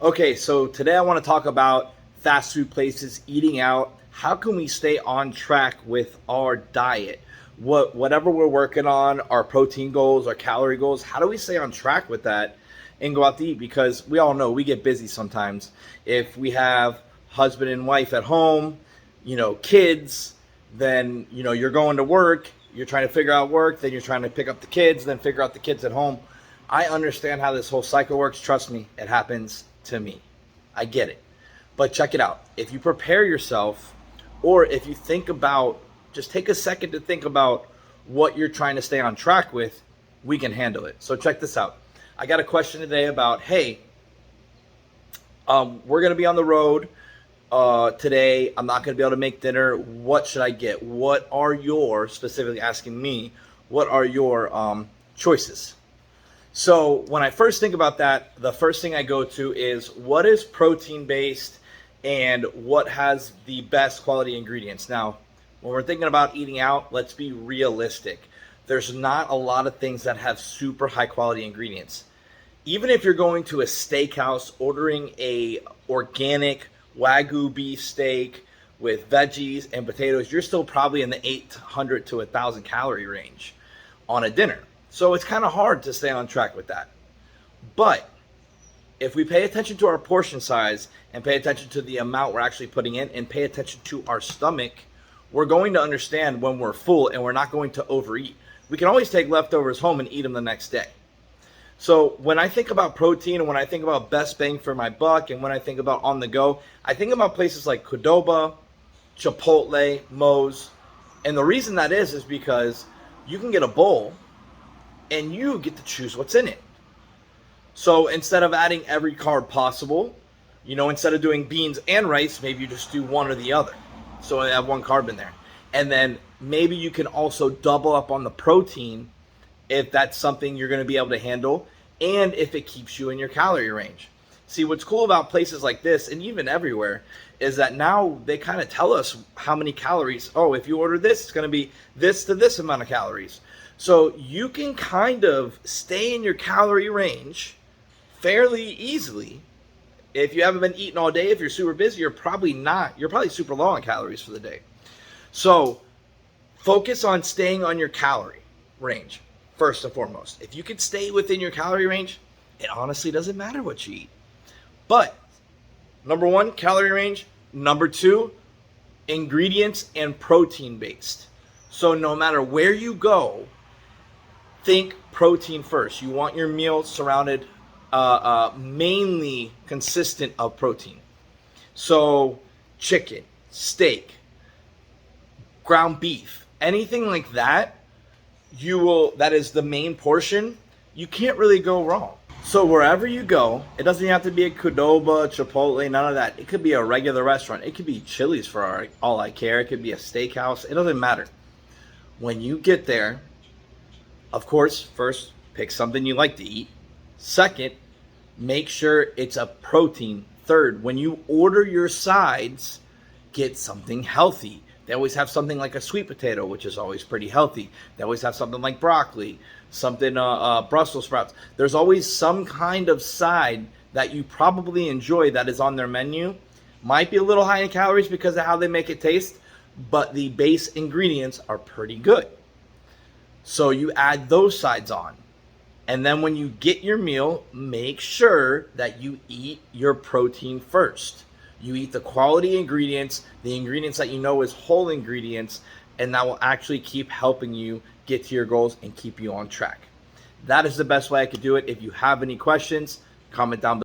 Okay, so today I want to talk about fast food places, eating out. How can we stay on track with our diet? Whatever we're working on, our protein goals, our calorie goals, how do we stay on track with that and go out to eat? Because we all know we get busy sometimes. If we have husband and wife at home, kids, then you're going to work, you're trying to figure out work, then you're trying to pick up the kids, then figure out the kids at home. I understand how this whole cycle works. Trust me, it happens to me. I get it. But check it out. If you prepare yourself, or if you think about, just take a second to think about what you're trying to stay on track with, we can handle it. So check this out. I got a question today about, hey, we're going to be on the road today. I'm not going to be able to make dinner. What should I get? What are your, specifically asking me, what are your choices? So when I first think about that, the first thing I go to is what is protein based and what has the best quality ingredients. Now, when we're thinking about eating out, let's be realistic. There's not a lot of things that have super high quality ingredients. Even if you're going to a steakhouse, ordering a organic Wagyu beef steak with veggies and potatoes, you're still probably in the 800 to 1,000 calorie range on a dinner. So it's kind of hard to stay on track with that. But if we pay attention to our portion size and pay attention to the amount we're actually putting in and pay attention to our stomach, we're going to understand when we're full and we're not going to overeat. We can always take leftovers home and eat them the next day. So when I think about protein and when I think about best bang for my buck and when I think about on the go, I think about places like Qdoba, Chipotle, Moe's. And the reason that is because you can get a bowl and you get to choose what's in it. So instead of adding every carb possible, instead of doing beans and rice, maybe you just do one or the other. So I have one carb in there. And then maybe you can also double up on the protein if that's something you're going to be able to handle and if it keeps you in your calorie range. See, what's cool about places like this and even everywhere is that now they kind of tell us how many calories. Oh, if you order this, it's going to be this to this amount of calories. So you can kind of stay in your calorie range fairly easily. If you haven't been eating all day, if you're super busy, you're probably super low on calories for the day. So focus on staying on your calorie range first and foremost. If you can stay within your calorie range, it honestly doesn't matter what you eat. But number one, calorie range. Number two, ingredients and protein based. So no matter where you go, think protein first. You want your meal surrounded mainly consistent of protein. So chicken, steak, ground beef, anything like that, that is the main portion, you can't really go wrong. So wherever you go, it doesn't have to be a Qdoba, Chipotle, none of that. It could be a regular restaurant. It could be Chili's for all I care. It could be a steakhouse. It doesn't matter. When you get there, of course, first, pick something you like to eat. Second, make sure it's a protein. Third, when you order your sides, get something healthy. They always have something like a sweet potato, which is always pretty healthy. They always have something like broccoli, something Brussels sprouts. There's always some kind of side that you probably enjoy that is on their menu. Might be a little high in calories because of how they make it taste, but the base ingredients are pretty good. So you add those sides on. And then when you get your meal, make sure that you eat your protein first. You eat the quality ingredients, the ingredients that you know is whole ingredients, and that will actually keep helping you get to your goals and keep you on track. That is the best way I could do it. If you have any questions, comment down below.